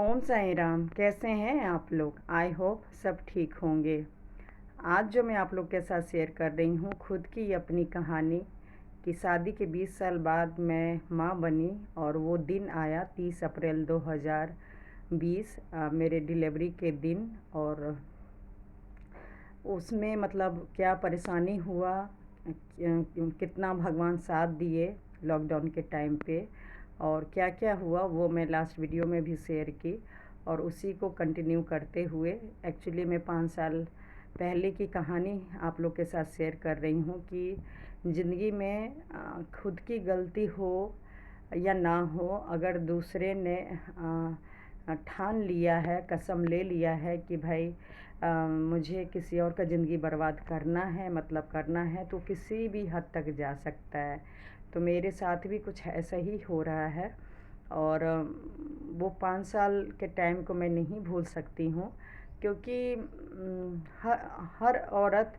ओम साई राम। कैसे हैं आप लोग? आई होप सब ठीक होंगे। आज जो मैं आप लोग के साथ शेयर कर रही हूँ खुद की अपनी कहानी कि शादी के 20 साल बाद मैं माँ बनी और वो दिन आया 30 अप्रैल 2020 मेरे डिलीवरी के दिन। और उसमें मतलब क्या परेशानी हुआ, कितना भगवान साथ दिए लॉकडाउन के टाइम पे, और क्या क्या हुआ वो मैं लास्ट वीडियो में भी शेयर की और उसी को कंटिन्यू करते हुए एक्चुअली मैं 5 साल पहले की कहानी आप लोग के साथ शेयर कर रही हूँ कि ज़िंदगी में खुद की गलती हो या ना हो, अगर दूसरे ने ठान लिया है, कसम ले लिया है कि भाई मुझे किसी और का ज़िंदगी बर्बाद करना है, मतलब करना है, तो किसी भी हद तक जा सकता है। तो मेरे साथ भी कुछ ऐसा ही हो रहा है और वो 5 साल के टाइम को मैं नहीं भूल सकती हूँ, क्योंकि हर हर औरत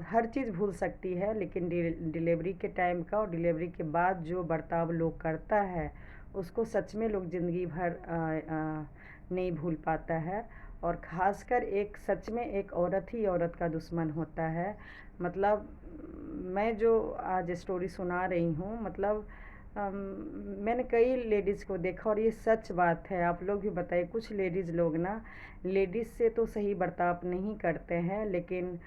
हर चीज़ भूल सकती है, लेकिन डिलीवरी के टाइम का और डिलीवरी के बाद जो बर्ताव लोग करता है उसको सच में लोग ज़िंदगी भर नहीं भूल पाता है। और ख़ासकर एक सच में एक औरत ही औरत का दुश्मन होता है। मतलब मैं जो आज स्टोरी सुना रही हूँ, मतलब मैंने कई लेडीज़ को देखा और ये सच बात है, आप लोग भी बताइए। कुछ लेडीज़ लोग ना लेडीज़ से तो सही बर्ताव नहीं करते हैं, लेकिन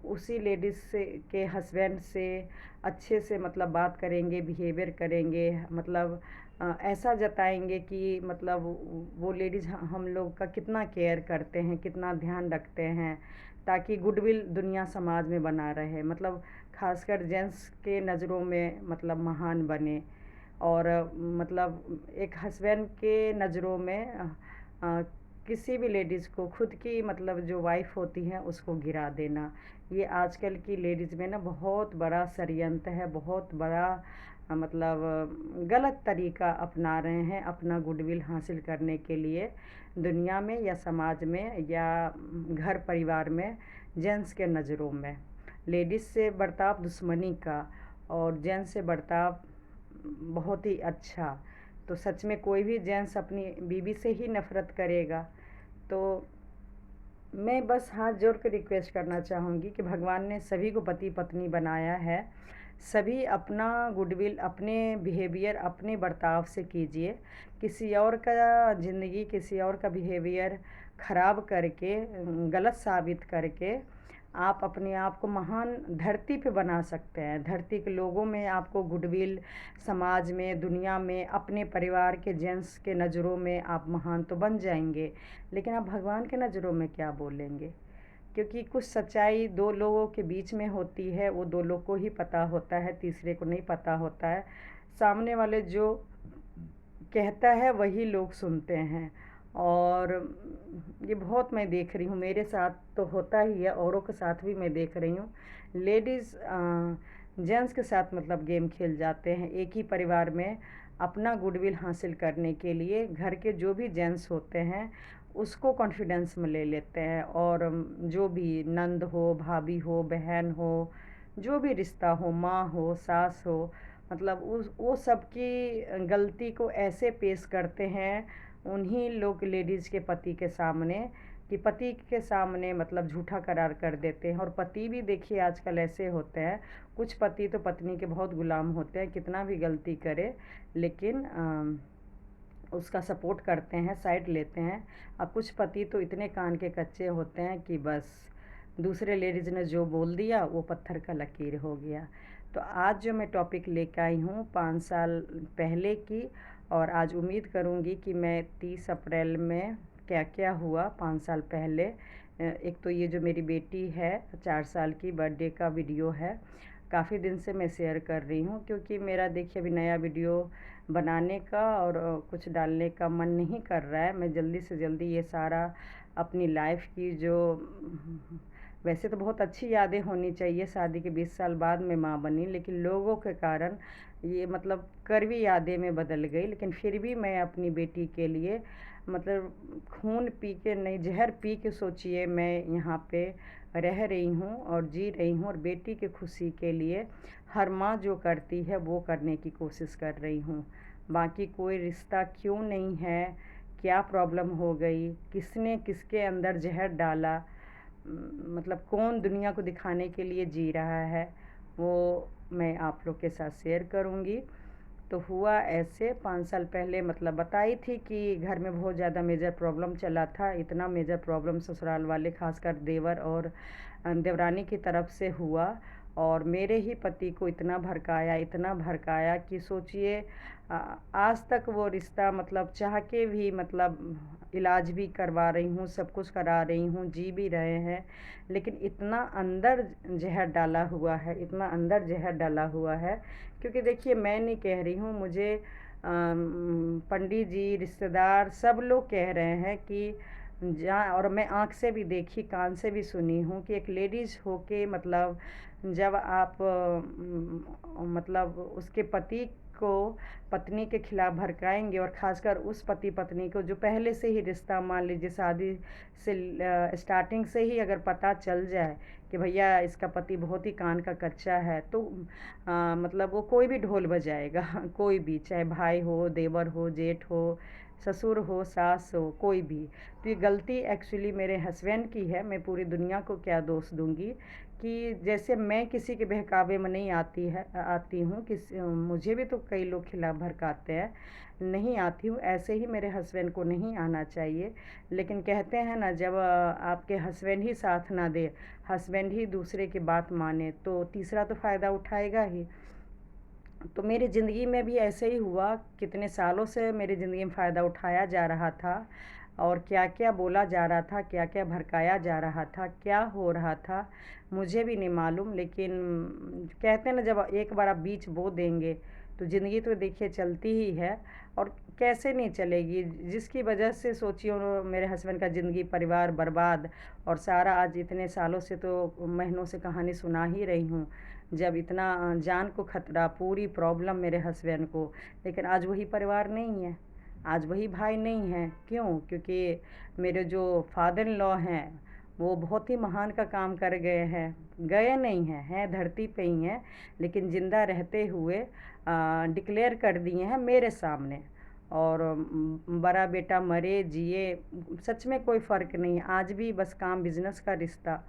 उसी लेडीज़ से के हस्बैंड से अच्छे से मतलब बात करेंगे, बिहेवियर करेंगे, मतलब ऐसा जताएंगे कि मतलब वो लेडीज़ हम लोग का कितना केयर करते हैं, कितना ध्यान रखते हैं, ताकि गुडविल दुनिया समाज में बना रहे, मतलब खासकर जेंट्स के नज़रों में मतलब महान बने। और मतलब एक हस्बैंड के नज़रों में किसी भी लेडीज़ को खुद की मतलब जो वाइफ होती हैं उसको गिरा देना, ये आजकल की लेडीज़ में ना बहुत बड़ा षड्यंत्र है, बहुत बड़ा मतलब गलत तरीका अपना रहे हैं अपना गुडविल हासिल करने के लिए दुनिया में या समाज में या घर परिवार में। जेंट्स के नज़रों में लेडीज़ से बर्ताव दुश्मनी का और जेंट्स से बर्ताव बहुत ही अच्छा। तो सच में कोई भी जेंट्स अपनी बीवी से ही नफ़रत करेगा। तो मैं बस हाथ जोड़ कर रिक्वेस्ट करना चाहूँगी कि भगवान ने सभी को पति पत्नी बनाया है, सभी अपना गुडविल, अपने बिहेवियर, अपने बर्ताव से कीजिए। किसी और का ज़िंदगी, किसी और का बिहेवियर ख़राब करके, गलत साबित करके आप अपने आप को महान धरती पे बना सकते हैं। धरती के लोगों में आपको गुडविल, समाज में, दुनिया में, अपने परिवार के जेंट्स के नज़रों में आप महान तो बन जाएंगे, लेकिन आप भगवान के नज़रों में क्या बोलेंगे? क्योंकि कुछ सच्चाई दो लोगों के बीच में होती है, वो दो लोग को ही पता होता है, तीसरे को नहीं पता होता है। सामने वाले जो कहता है वही लोग सुनते हैं। और ये बहुत मैं देख रही हूँ, मेरे साथ तो होता ही है, औरों के साथ भी मैं देख रही हूँ। लेडीज़ जेंट्स के साथ मतलब गेम खेल जाते हैं एक ही परिवार में अपना गुडविल हासिल करने के लिए। घर के जो भी जेंट्स होते हैं उसको कॉन्फिडेंस में ले लेते हैं, और जो भी नंद हो, भाभी हो, बहन हो, जो भी रिश्ता हो, माँ हो, सास हो, मतलब उस वो सब की गलती को ऐसे पेश करते हैं उन्हीं लोग लेडीज़ के पति के सामने, कि पति के सामने मतलब झूठा करार कर देते हैं। और पति भी देखिए आजकल ऐसे होते हैं, कुछ पति तो पत्नी के बहुत गुलाम होते हैं, कितना भी गलती करे लेकिन उसका सपोर्ट करते हैं, साइड लेते हैं। अब कुछ पति तो इतने कान के कच्चे होते हैं कि बस दूसरे लेडीज़ ने जो बोल दिया वो पत्थर का लकीर हो गया। तो आज जो मैं टॉपिक लेकर आई हूँ 5 साल पहले की, और आज उम्मीद करूँगी कि मैं 30 अप्रैल में क्या क्या हुआ 5 साल पहले। एक तो ये जो मेरी बेटी है 4 साल की, बर्थडे का वीडियो है, काफ़ी दिन से मैं शेयर कर रही हूँ, क्योंकि मेरा देखिए अभी नया वीडियो बनाने का और कुछ डालने का मन नहीं कर रहा है। मैं जल्दी से जल्दी ये सारा अपनी लाइफ की जो वैसे तो बहुत अच्छी यादें होनी चाहिए, शादी के 20 साल बाद मैं माँ बनी, लेकिन लोगों के कारण ये मतलब कड़वी यादें में बदल गई। लेकिन फिर भी मैं अपनी बेटी के लिए मतलब खून पी के नहीं, जहर पी के सोचिए मैं यहाँ पे रह रही हूँ और जी रही हूँ, और बेटी की खुशी के लिए हर माँ जो करती है वो करने की कोशिश कर रही हूँ। बाकी कोई रिश्ता क्यों नहीं है, क्या प्रॉब्लम हो गई, किसने किसके अंदर जहर डाला, मतलब कौन दुनिया को दिखाने के लिए जी रहा है, वो मैं आप लोग के साथ शेयर करूँगी। तो हुआ ऐसे 5 साल पहले, मतलब बताई थी कि घर में बहुत ज़्यादा मेजर प्रॉब्लम चला था। इतना मेजर प्रॉब्लम ससुराल वाले, खासकर देवर और देवरानी की तरफ से हुआ, और मेरे ही पति को इतना भड़काया कि सोचिए, आज तक वो रिश्ता, मतलब चाह के भी, मतलब इलाज भी करवा रही हूँ, सब कुछ करा रही हूँ, जी भी रहे हैं, लेकिन इतना अंदर जहर डाला हुआ है, इतना अंदर जहर डाला हुआ है। क्योंकि देखिए, मैं नहीं कह रही हूँ, मुझे पंडित जी, रिश्तेदार सब लोग कह रहे हैं कि जहाँ, और मैं आँख से भी देखी, कान से भी सुनी हूँ कि एक लेडीज़ होके, मतलब जब आप मतलब उसके पति को पत्नी के खिलाफ भड़काएंगे, और ख़ासकर उस पति पत्नी को जो पहले से ही रिश्ता, मान लीजिए शादी से स्टार्टिंग से ही अगर पता चल जाए कि भैया इसका पति बहुत ही कान का कच्चा है, तो मतलब वो कोई भी ढोल बजाएगा कोई भी, चाहे भाई हो, देवर हो, जेठ हो, ससुर हो, सास हो, कोई भी। तो ये गलती एक्चुअली मेरे हस्बैंड की है। मैं पूरी दुनिया को क्या दोष दूंगी कि जैसे मैं किसी के बहकावे में नहीं आती हूँ, मुझे भी तो कई लोग खिलाफ भड़काते हैं, नहीं आती हूँ, ऐसे ही मेरे हस्बैंड को नहीं आना चाहिए। लेकिन कहते हैं ना, जब आपके हस्बैंड ही साथ ना दे, हस्बैंड ही दूसरे की बात माने, तो तीसरा तो फ़ायदा उठाएगा ही। तो मेरी ज़िंदगी में भी ऐसे ही हुआ। कितने सालों से मेरी ज़िंदगी में फ़ायदा उठाया जा रहा था, और क्या क्या बोला जा रहा था, क्या क्या भड़काया जा रहा था, क्या हो रहा था, मुझे भी नहीं मालूम। लेकिन कहते हैं ना, जब एक बार आप बीज बो देंगे तो ज़िंदगी तो देखिए चलती ही है, और कैसे नहीं चलेगी। जिसकी वजह से सोचिए, मेरे हस्बैंड का ज़िंदगी परिवार बर्बाद, और सारा आज इतने सालों से, तो महीनों से कहानी सुना ही रही हूँ, जब इतना जान को खतरा, पूरी प्रॉब्लम मेरे हस्बैंड को। लेकिन आज वही परिवार नहीं है, आज वही भाई नहीं है। क्यों? क्योंकि मेरे जो फादर इन लॉ हैं, वो बहुत ही महान का काम कर गए हैं, गए नहीं हैं, हैं धरती पे ही हैं, लेकिन ज़िंदा रहते हुए डिक्लेयर कर दिए हैं मेरे सामने। और बड़ा बेटा मरे जिए, सच में कोई फ़र्क नहीं है। आज भी बस काम बिजनेस का रिश्ता,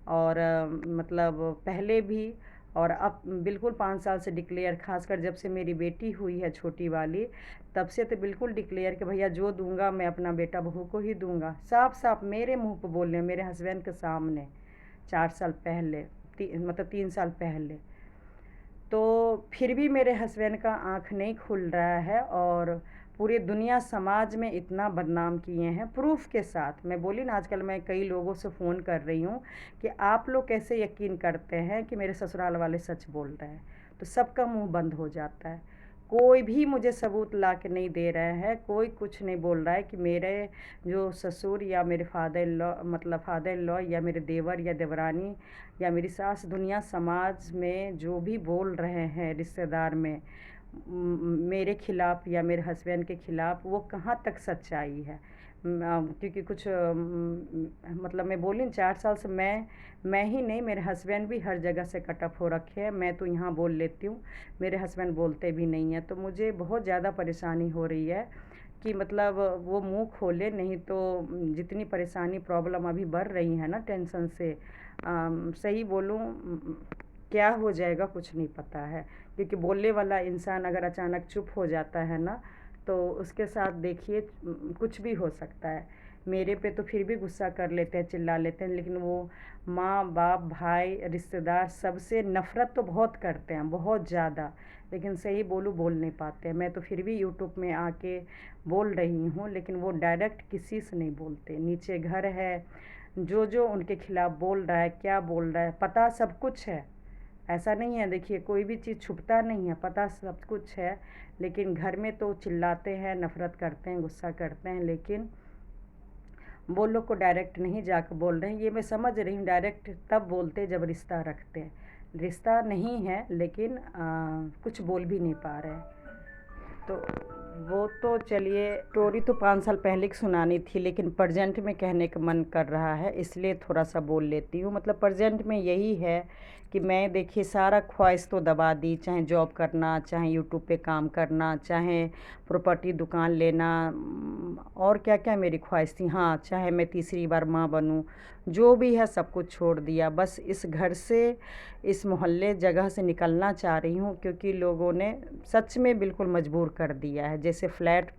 और मतलब पहले भी, और अब बिल्कुल 5 साल से डिक्लेयर, खासकर जब से मेरी बेटी हुई है छोटी वाली, तब से तो बिल्कुल डिक्लेयर कि भैया जो दूंगा मैं अपना बेटा बहू को ही दूंगा। साफ साफ मेरे मुंह पर बोल रहे हैं, मेरे हस्बैंड के सामने, 4 साल पहले, मतलब 3 साल पहले। तो फिर भी मेरे हस्बैंड का आँख नहीं खुल रहा है, और पूरी दुनिया समाज में इतना बदनाम किए हैं प्रूफ के साथ। मैं बोली ना, आजकल मैं कई लोगों से फ़ोन कर रही हूँ कि आप लोग कैसे यकीन करते हैं कि मेरे ससुराल वाले सच बोल रहे हैं, तो सबका मुंह बंद हो जाता है। कोई भी मुझे सबूत ला के नहीं दे रहे हैं, कोई कुछ नहीं बोल रहा है कि मेरे जो ससुर या मेरे फादर इन लॉ, मतलब फादर इन लॉ, या मेरे देवर या देवरानी या मेरी सास, दुनिया समाज में जो भी बोल रहे हैं रिश्तेदार में मेरे ख़िलाफ़ या मेरे हस्बैंड के ख़िलाफ़, वो कहाँ तक सच्चाई है। क्योंकि कुछ मतलब मैं बोली 4 साल से मैं ही नहीं, मेरे हस्बैंड भी हर जगह से कट ऑफ हो रखे हैं। मैं तो यहाँ बोल लेती हूँ, मेरे हस्बैंड बोलते भी नहीं हैं। तो मुझे बहुत ज़्यादा परेशानी हो रही है कि मतलब वो मुँह खोले, नहीं तो जितनी परेशानी प्रॉब्लम अभी बढ़ रही है ना टेंशन से, सही बोलूँ, क्या हो जाएगा कुछ नहीं पता है। क्योंकि बोलने वाला इंसान अगर अचानक चुप हो जाता है ना, तो उसके साथ देखिए कुछ भी हो सकता है। मेरे पे तो फिर भी गुस्सा कर लेते हैं, चिल्ला लेते हैं, लेकिन वो माँ बाप, भाई, रिश्तेदार, सबसे नफ़रत तो बहुत करते हैं, बहुत ज़्यादा। लेकिन सही बोलूँ, बोल नहीं पाते हैं। मैं तो फिर भी यूट्यूब में आके बोल रही हूँ, लेकिन वो डायरेक्ट किसी से नहीं बोलते। नीचे घर है, जो जो उनके खिलाफ़ बोल रहा है, क्या बोल रहा है, पता सब कुछ है। ऐसा नहीं है, देखिए कोई भी चीज़ छुपता नहीं है, पता सब कुछ है। लेकिन घर में तो चिल्लाते हैं, नफ़रत करते हैं, गुस्सा करते हैं, लेकिन वो लोग को डायरेक्ट नहीं जाकर बोल रहे हैं। ये मैं समझ रही हूँ, डायरेक्ट तब बोलते जब रिश्ता रखते हैं। रिश्ता नहीं है, लेकिन कुछ बोल भी नहीं पा रहे हैं। तो वो तो चलिए स्टोरी तो 5 साल पहले की सुनानी थी, लेकिन प्रेजेंट में कहने का मन कर रहा है, इसलिए थोड़ा सा बोल लेती हूँ। मतलब प्रेजेंट में यही है कि मैं देखिए सारा ख्वाहिश तो दबा दी, चाहे जॉब करना, चाहे यूट्यूब पे काम करना, चाहे प्रॉपर्टी दुकान लेना, और क्या क्या मेरी ख्वाहिश थी। हाँ, चाहे मैं तीसरी बार माँ बनूँ, जो भी है सब कुछ छोड़ दिया। बस इस घर से, इस मोहल्ले जगह से निकलना चाह रही हूँ, क्योंकि लोगों ने सच में बिल्कुल मजबूर कर दिया है। जैसे फ्लैट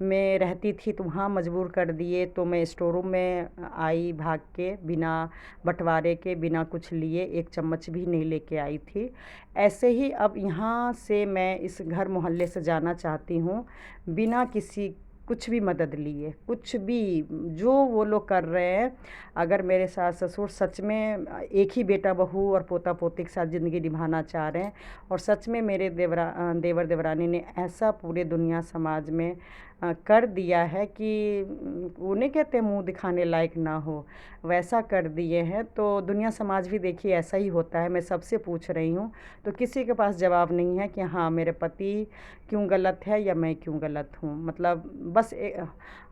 में रहती थी तो वहाँ मजबूर कर दिए, तो मैं स्टोर रूम में आई भाग के, बिना बंटवारे के, बिना कुछ लिए, एक चम्मच भी नहीं लेके आई थी। ऐसे ही अब यहाँ से मैं इस घर मोहल्ले से जाना चाहती हूँ, बिना किसी कुछ भी मदद लिए, कुछ भी जो वो लोग कर रहे हैं। अगर मेरे सास ससुर सच में एक ही बेटा बहू और पोता पोती के साथ ज़िंदगी निभाना चाह रहे हैं, और सच में मेरे देवर देवरानी ने ऐसा पूरे दुनिया समाज में कर दिया है कि उन्हें कहते हैं मुंह दिखाने लायक ना हो, वैसा कर दिए हैं, तो दुनिया समाज भी देखिए ऐसा ही होता है। मैं सबसे पूछ रही हूँ तो किसी के पास जवाब नहीं है कि हाँ मेरे पति क्यों गलत है या मैं क्यों गलत हूँ। मतलब बस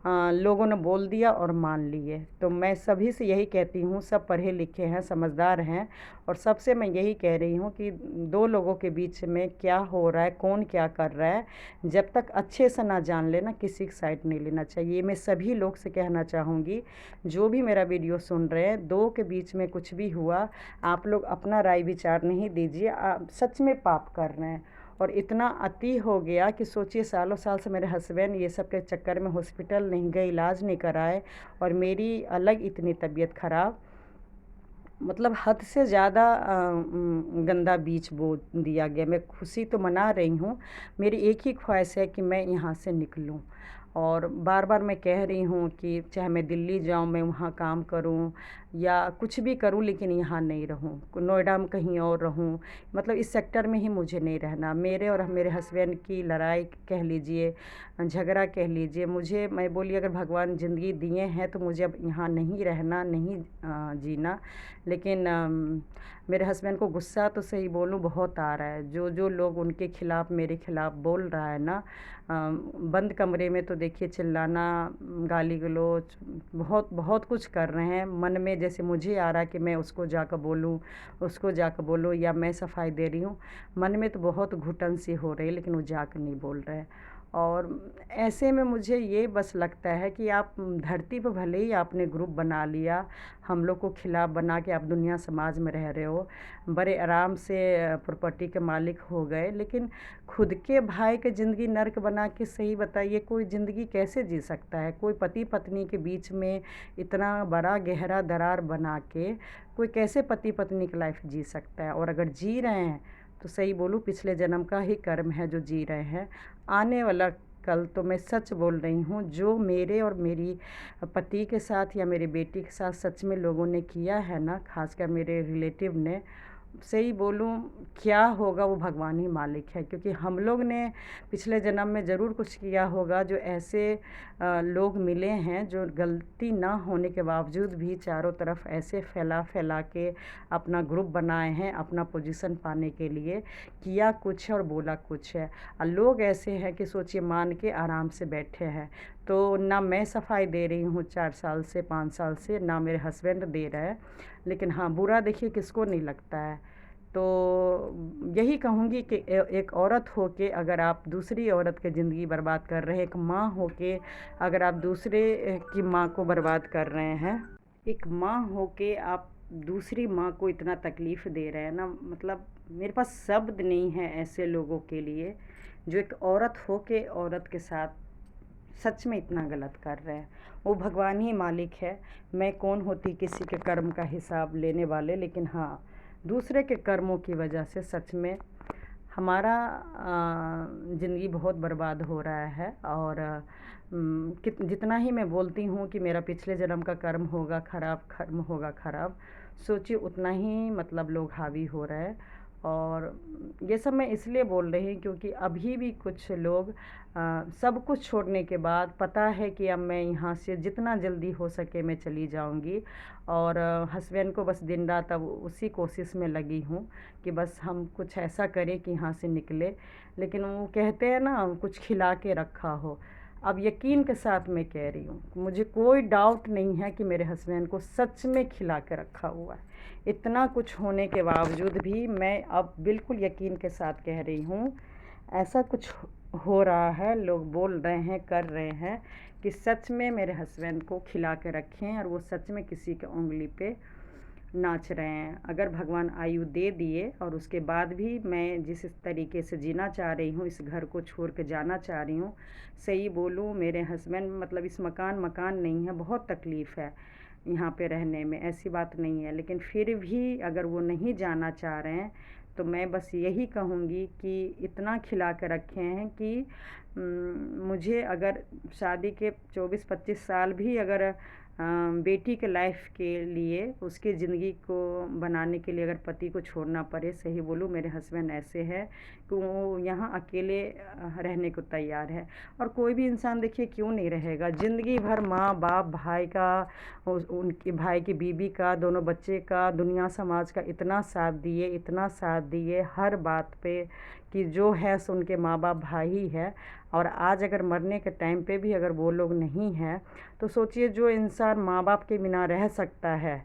लोगों ने बोल दिया और मान लिए। तो मैं सभी से यही कहती हूँ, सब पढ़े लिखे हैं, समझदार हैं, और सबसे मैं यही कह रही हूँ कि दो लोगों के बीच में क्या हो रहा है, कौन क्या कर रहा है, जब तक अच्छे से ना जान लेना, किसी की साइड नहीं लेना चाहिए। मैं सभी लोग से कहना चाहूँगी, जो भी मेरा वीडियो सुन रहे हैं, दो के बीच में कुछ भी हुआ, आप लोग अपना राय विचार नहीं दीजिए, आप सच में पाप कर रहे हैं। और इतना अति हो गया कि सोचिए, सालों साल से मेरे हस्बैंड ये सब के चक्कर में हॉस्पिटल नहीं गए, इलाज नहीं कराए, और मेरी अलग इतनी तबीयत ख़राब। मतलब हद से ज़्यादा गंदा बीज बो दिया गया। मैं खुशी तो मना रही हूँ, मेरी एक ही ख्वाहिश है कि मैं यहाँ से निकलूँ। और बार बार मैं कह रही हूँ कि चाहे मैं दिल्ली जाऊँ, मैं वहाँ काम करूँ या कुछ भी करूँ, लेकिन यहाँ नहीं रहूँ, नोएडा में कहीं और रहूँ। मतलब इस सेक्टर में ही मुझे नहीं रहना। मेरे और मेरे हस्बैंड की लड़ाई कह लीजिए, झगड़ा कह लीजिए, मुझे, मैं बोली अगर भगवान ज़िंदगी दिए हैं तो मुझे अब यहाँ नहीं रहना, नहीं जीना। लेकिन मेरे हस्बैंड को गुस्सा तो सही बोलूँ बहुत आ रहा है। जो जो लोग उनके खिलाफ़, मेरे खिलाफ़ बोल रहा है ना, बंद कमरे में तो देखिए चिल्लाना, गाली गलौज, बहुत बहुत कुछ कर रहे हैं। मन में जैसे मुझे आ रहा है कि मैं उसको जाकर बोलूँ, उसको जाकर बोलूँ, या मैं सफाई दे रही हूँ। मन में तो बहुत घुटन सी हो रही है, लेकिन वो जाकर नहीं बोल रहे हैं। और ऐसे में मुझे ये बस लगता है कि आप धरती पर भले ही आपने ग्रुप बना लिया, हम लोग को खिलाफ बना के आप दुनिया समाज में रह रहे हो, बड़े आराम से प्रॉपर्टी के मालिक हो गए, लेकिन खुद के भाई के ज़िंदगी नर्क बना के, सही बताइए कोई ज़िंदगी कैसे जी सकता है? कोई पति पत्नी के बीच में इतना बड़ा गहरा दरार बना के कोई कैसे पति पत्नी की लाइफ जी सकता है? और अगर जी रहे हैं तो सही बोलूँ, पिछले जन्म का ही कर्म है जो जी रहे हैं। आने वाला कल तो मैं सच बोल रही हूँ, जो मेरे और मेरी पति के साथ या मेरी बेटी के साथ सच में लोगों ने किया है ना, खासकर मेरे रिलेटिव ने, सही बोलूँ क्या होगा वो भगवान ही मालिक है। क्योंकि हम लोग ने पिछले जन्म में ज़रूर कुछ किया होगा, जो ऐसे लोग मिले हैं जो गलती ना होने के बावजूद भी चारों तरफ ऐसे फैला फैला के अपना ग्रुप बनाए हैं, अपना पोजीशन पाने के लिए। किया कुछ है और बोला कुछ है, और लोग ऐसे हैं कि सोचिए मान के आराम से बैठे हैं। तो ना मैं सफाई दे रही हूँ 4 साल से, 5 साल से, ना मेरे हस्बैंड दे रहे हैं, लेकिन हाँ, बुरा देखिए किसको नहीं लगता है। तो यही कहूँगी कि एक औरत हो के अगर आप दूसरी औरत की ज़िंदगी बर्बाद कर रहे हैं, एक माँ हो के अगर आप दूसरे की माँ को बर्बाद कर रहे हैं, एक माँ हो के आप दूसरी माँ को इतना तकलीफ़ दे रहे हैं ना, मतलब मेरे पास शब्द नहीं है ऐसे लोगों के लिए जो एक औरत हो के औरत के साथ सच में इतना गलत कर रहे हैं। वो भगवान ही मालिक है, मैं कौन होती किसी के कर्म का हिसाब लेने वाले। लेकिन हाँ, दूसरे के कर्मों की वजह से सच में हमारा ज़िंदगी बहुत बर्बाद हो रहा है। और जितना ही मैं बोलती हूँ कि मेरा पिछले जन्म का कर्म होगा ख़राब, कर्म होगा ख़राब, सोचिए उतना ही मतलब लोग हावी हो रहे हैं। और ये सब मैं इसलिए बोल रही हूँ क्योंकि अभी भी कुछ लोग सब कुछ छोड़ने के बाद पता है कि अब मैं यहाँ से जितना जल्दी हो सके मैं चली जाऊँगी, और हस्बैंड को बस दिन रात अब उसी कोशिश में लगी हूँ कि बस हम कुछ ऐसा करें कि यहाँ से निकले। लेकिन वो कहते हैं ना, कुछ खिला के रखा हो। अब यकीन के साथ मैं कह रही हूँ, मुझे कोई डाउट नहीं है कि मेरे हस्बैंड को सच में खिला के रखा हुआ है। इतना कुछ होने के बावजूद भी मैं अब बिल्कुल यकीन के साथ कह रही हूँ, ऐसा कुछ हो रहा है, लोग बोल रहे हैं, कर रहे हैं कि सच में मेरे हस्बैंड को खिला के रखें और वो सच में किसी के उंगली पे नाच रहे हैं। अगर भगवान आयु दे दिए और उसके बाद भी मैं जिस तरीके से जीना चाह रही हूँ, इस घर को छोड़ के जाना चाह रही हूँ, सही बोलूँ मेरे हस्बैंड मतलब इस मकान नहीं है, बहुत तकलीफ़ है यहाँ पे रहने में, ऐसी बात नहीं है। लेकिन फिर भी अगर वो नहीं जाना चाह रहे हैं तो मैं बस यही कहूँगी कि इतना खिला के रखे हैं कि मुझे अगर शादी के 24-25 साल भी अगर बेटी के लाइफ के लिए, उसकी ज़िंदगी को बनाने के लिए अगर पति को छोड़ना पड़े, सही बोलूँ मेरे हस्बैंड ऐसे हैं कि वो यहाँ अकेले रहने को तैयार है। और कोई भी इंसान देखिए क्यों नहीं रहेगा, ज़िंदगी भर माँ बाप भाई का, उनके भाई की बीवी का, दोनों बच्चे का, दुनिया समाज का इतना साथ दिए हर बात पे कि जो है सो उनके माँ बाप भाई ही है। और आज अगर मरने के टाइम पे भी अगर वो लोग नहीं हैं तो सोचिए, जो इंसान माँ बाप के बिना रह सकता है,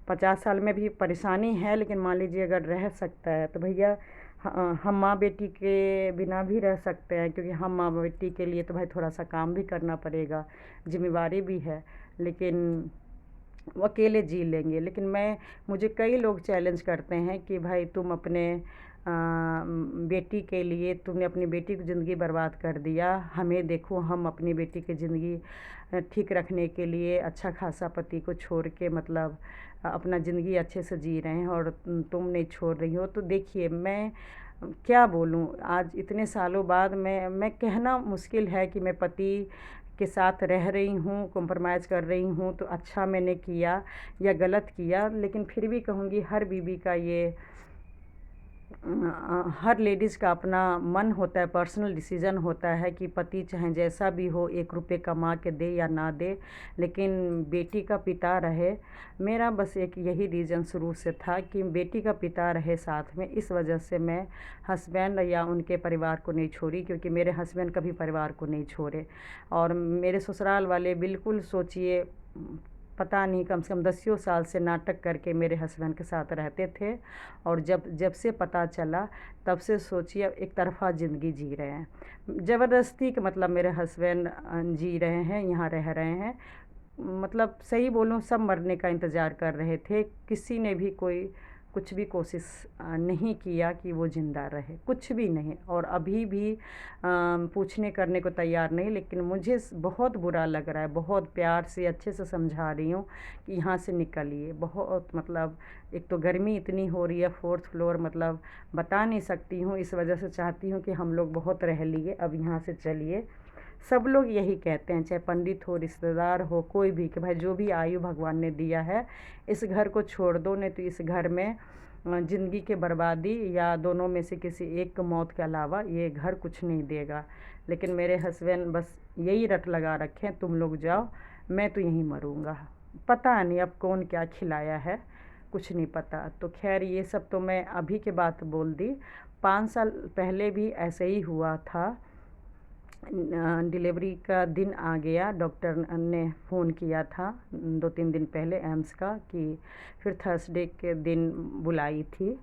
50 साल में भी परेशानी है लेकिन मान लीजिए अगर रह सकता है, तो भैया हम माँ बेटी के बिना भी रह सकते हैं, क्योंकि हम माँ बेटी के लिए तो भाई थोड़ा सा काम भी करना पड़ेगा, जिम्मेवारी भी है, लेकिन वो अकेले जी लेंगे। लेकिन मुझे कई लोग चैलेंज करते हैं कि भाई तुम अपने बेटी के लिए तुमने अपनी बेटी की ज़िंदगी बर्बाद कर दिया, हमें देखो हम अपनी बेटी की ज़िंदगी ठीक रखने के लिए अच्छा खासा पति को छोड़ के मतलब अपना ज़िंदगी अच्छे से जी रहे हैं और तुम नहीं छोड़ रही हो। तो देखिए मैं क्या बोलूँ, आज इतने सालों बाद मैं कहना मुश्किल है कि मैं पति के साथ रह रही हूँ, कॉम्प्रोमाइज़ कर रही हूँ, तो अच्छा मैंने किया या गलत किया। लेकिन फिर भी कहूँगी हर बीवी का ये हर लेडीज़ का अपना मन होता है, पर्सनल डिसीज़न होता है कि पति चाहे जैसा भी हो 1 रुपये कमा के दे या ना दे, लेकिन बेटी का पिता रहे। मेरा बस एक यही रीज़न शुरू से था कि बेटी का पिता रहे साथ में, इस वजह से मैं हस्बैंड या उनके परिवार को नहीं छोड़ी, क्योंकि मेरे हस्बैंड कभी परिवार को नहीं छोड़े। और मेरे ससुराल वाले बिल्कुल सोचिए, पता नहीं कम से कम 10 साल से नाटक करके मेरे हस्बैंड के साथ रहते थे, और जब से पता चला तब से सोचिए एक तरफ़ा ज़िंदगी जी रहे हैं। ज़बरदस्ती के मतलब मेरे हस्बैंड जी रहे हैं, यहाँ रह रहे हैं। मतलब सही बोलूँ सब मरने का इंतज़ार कर रहे थे, किसी ने भी कोई कुछ भी कोशिश नहीं किया कि वो ज़िंदा रहे, कुछ भी नहीं। और अभी भी पूछने करने को तैयार नहीं। लेकिन मुझे बहुत बुरा लग रहा है, बहुत प्यार से अच्छे से समझा रही हूँ कि यहाँ से निकलिए। बहुत मतलब एक तो गर्मी इतनी हो रही है, 4th फ्लोर मतलब बता नहीं सकती हूँ, इस वजह से चाहती हूँ कि हम लोग बहुत रह लिए, अब यहाँ से चलिए। सब लोग यही कहते हैं, चाहे पंडित हो, रिश्तेदार हो, कोई भी, कि भाई जो भी आयु भगवान ने दिया है इस घर को छोड़ दो, नहीं तो इस घर में ज़िंदगी के बर्बादी या दोनों में से किसी एक की मौत के अलावा ये घर कुछ नहीं देगा। लेकिन मेरे हस्बैंड बस यही रट लगा रखे हैं, तुम लोग जाओ, मैं तो यहीं मरूँगा। पता नहीं अब कौन क्या खिलाया है, कुछ नहीं पता। तो खैर ये सब तो मैं अभी के बात बोल दी, 5 साल पहले भी ऐसे ही हुआ था। डिलीवरी का दिन आ गया, डॉक्टर ने फ़ोन किया था 2-3 दिन पहले एम्स का, कि फिर थर्सडे के दिन बुलाई थी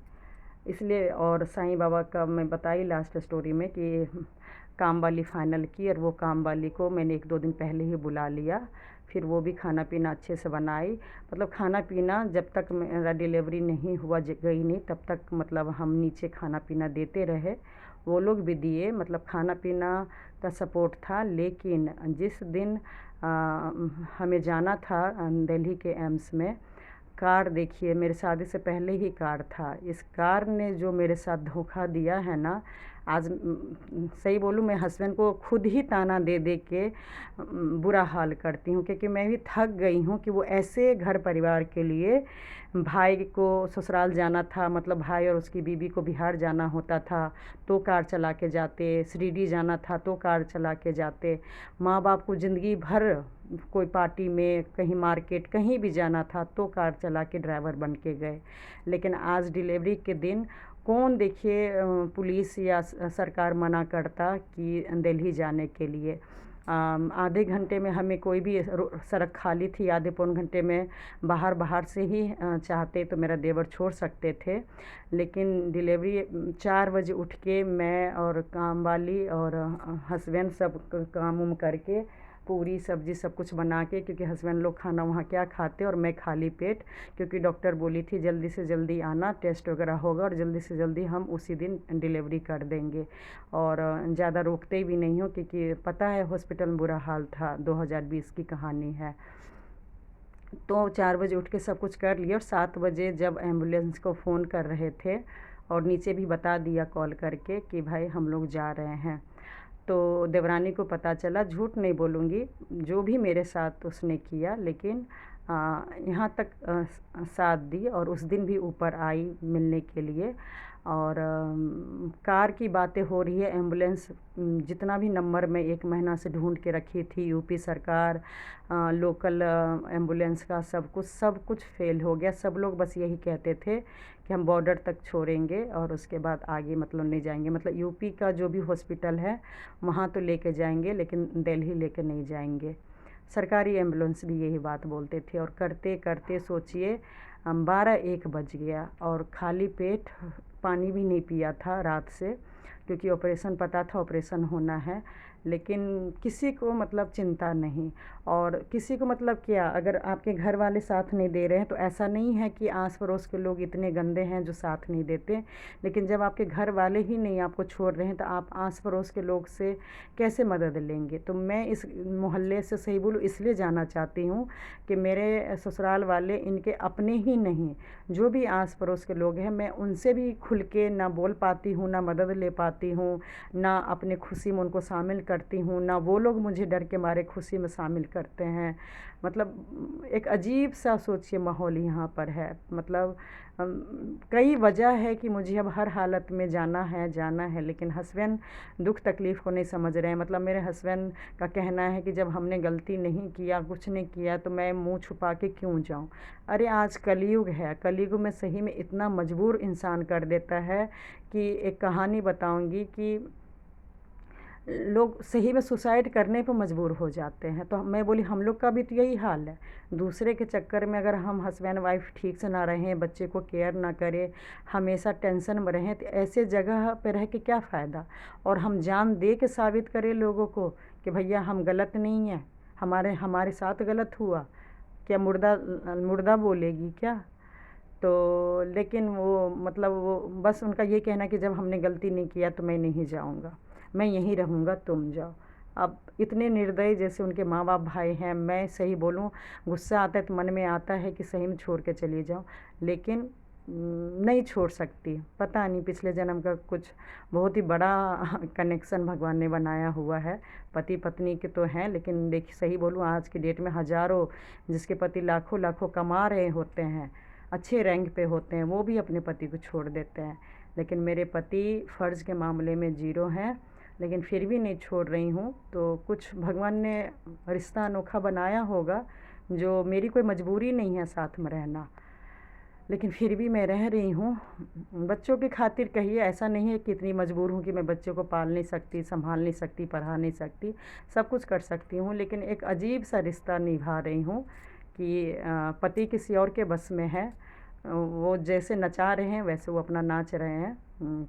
इसलिए। और साईं बाबा का मैं बताई लास्ट स्टोरी में कि काम वाली फ़ाइनल की, और वो काम वाली को मैंने 1-2 दिन पहले ही बुला लिया। फिर वो भी खाना पीना अच्छे से बनाई, मतलब खाना पीना जब तक मेरा डिलीवरी नहीं हुआ, गई नहीं, तब तक मतलब हम नीचे खाना पीना देते रहे, वो लोग भी दिए, मतलब खाना पीना का सपोर्ट था। लेकिन जिस दिन हमें जाना था दिल्ली के एम्स में, कार देखिए, मेरे शादी से पहले ही कार था, इस कार ने जो मेरे साथ धोखा दिया है ना, आज सही बोलूँ, मैं हस्बैंड को खुद ही ताना दे दे के बुरा हाल करती हूँ, क्योंकि मैं भी थक गई हूँ कि वो ऐसे घर परिवार के लिए, भाई को ससुराल जाना था, मतलब भाई और उसकी बीवी को बिहार जाना होता था तो कार चला के जाते, शिरडी जाना था तो कार चला के जाते, माँ बाप को ज़िंदगी भर कोई पार्टी में, कहीं मार्केट, कहीं भी जाना था तो कार चला के ड्राइवर बन के गए। लेकिन आज डिलीवरी के दिन कौन देखिए पुलिस या सरकार मना करता कि दिल्ली जाने के लिए। आधे घंटे में हमें कोई भी सड़क खाली थी, आधे पौन घंटे में बाहर से ही चाहते तो मेरा देवर छोड़ सकते थे। लेकिन डिलीवरी 4 बजे उठ के मैं और काम वाली और हस्बैंड सब काम उम करके, पूरी सब्ज़ी सब कुछ बना के, क्योंकि हस्बैंड लोग खाना वहाँ क्या खाते और मैं खाली पेट, क्योंकि डॉक्टर बोली थी जल्दी से जल्दी आना, टेस्ट वगैरह होगा और जल्दी से जल्दी हम उसी दिन डिलीवरी कर देंगे। और ज़्यादा रोकते भी नहीं हो, क्योंकि पता है हॉस्पिटल में बुरा हाल था, 2020 की कहानी है। तो 4 बजे उठ के सब कुछ कर लिया, और 7 बजे जब एम्बुलेंस को फ़ोन कर रहे थे और नीचे भी बता दिया कॉल करके कि भाई हम लोग जा रहे हैं, तो देवरानी को पता चला। झूठ नहीं बोलूँगी, जो भी मेरे साथ उसने किया, लेकिन यहाँ तक साथ दी, और उस दिन भी ऊपर आई मिलने के लिए। और कार की बातें हो रही है, एम्बुलेंस जितना भी नंबर मैं 1 महीना से ढूंढ के रखी थी, यूपी सरकार, लोकल एम्बुलेंस का सब कुछ फेल हो गया। सब लोग बस यही कहते थे कि हम बॉर्डर तक छोड़ेंगे और उसके बाद आगे मतलब नहीं जाएंगे, मतलब यूपी का जो भी हॉस्पिटल है वहाँ तो लेके जाएंगे, लेकिन दिल्ली लेके नहीं जाएंगे। सरकारी एम्बुलेंस भी यही बात बोलते थे। और करते करते सोचिए 12-1 बज गया, और खाली पेट, पानी भी नहीं पिया था रात से, क्योंकि ऑपरेशन पता था ऑपरेशन होना है। लेकिन किसी को मतलब चिंता नहीं, और किसी को मतलब क्या, अगर आपके घर वाले साथ नहीं दे रहे हैं तो ऐसा नहीं है कि आस पड़ोस के लोग इतने गंदे हैं जो साथ नहीं देते, लेकिन जब आपके घर वाले ही नहीं आपको छोड़ रहे हैं तो आप आस पड़ोस के लोग से कैसे मदद लेंगे। तो मैं इस मोहल्ले से, सही बोलूँ, इसलिए जाना चाहती हूँ कि मेरे ससुराल वाले इनके अपने ही नहीं, जो भी आस पड़ोस के लोग हैं, मैं उनसे भी खुल के ना बोल पाती हूँ, ना मदद ले पाती हूँ, ना अपने खुशी में उनको शामिल करती हूँ, ना वो लोग मुझे डर के मारे खुशी में शामिल करते हैं। मतलब एक अजीब सा सोचिए माहौल यहाँ पर है। मतलब कई वजह है कि मुझे अब हर हालत में जाना है, लेकिन हस्बैंड दुख तकलीफ़ को नहीं समझ रहे हैं। मतलब मेरे हस्बैंड का कहना है कि जब हमने गलती नहीं किया, कुछ नहीं किया, तो मैं मुंह छुपा के क्यों जाऊं। अरे आज कलयुग है, कलयुग में सही में इतना मजबूर इंसान कर देता है कि एक कहानी बताऊंगी कि लोग सही में सुसाइड करने पर मजबूर हो जाते हैं। तो मैं बोली हम लोग का भी तो यही हाल है। दूसरे के चक्कर में अगर हम हस्बैंड वाइफ ठीक से ना रहें, बच्चे को केयर ना करें, हमेशा टेंशन में रहें, तो ऐसे जगह पे रह के क्या फ़ायदा। और हम जान दे के साबित करें लोगों को कि भैया हम गलत नहीं हैं, हमारे साथ गलत हुआ, क्या मुर्दा मुर्दा बोलेगी क्या। तो लेकिन वो मतलब वो बस उनका ये कहना कि जब हमने गलती नहीं किया तो मैं नहीं जाऊंगा, मैं यहीं रहूँगा, तुम जाओ। अब इतने निर्दयी जैसे उनके माँ बाप भाई हैं, मैं सही बोलूँ गुस्सा आता है तो मन में आता है कि सही में छोड़ के चली जाऊँ, लेकिन नहीं छोड़ सकती। पता नहीं पिछले जन्म का कुछ बहुत ही बड़ा कनेक्शन भगवान ने बनाया हुआ है। पति पत्नी के तो हैं, लेकिन देखिए सही बोलूँ आज की डेट में हज़ारों, जिसके पति लाखों लाखों कमा रहे होते हैं, अच्छे रैंक पे होते हैं, वो भी अपने पति को छोड़ देते हैं। लेकिन मेरे पति फ़र्ज़ के मामले में ज़ीरो हैं, लेकिन फिर भी नहीं छोड़ रही हूँ। तो कुछ भगवान ने रिश्ता अनोखा बनाया होगा, जो मेरी कोई मजबूरी नहीं है साथ में रहना, लेकिन फिर भी मैं रह रही हूँ। बच्चों की खातिर कहिए, ऐसा नहीं है कि इतनी मजबूर हूँ कि मैं बच्चों को पाल नहीं सकती, संभाल नहीं सकती, पढ़ा नहीं सकती, सब कुछ कर सकती हूँ, लेकिन एक अजीब सा रिश्ता निभा रही हूँ कि पति किसी और के बस में है। वो जैसे नचा रहे हैं वैसे वो अपना नाच रहे हैं।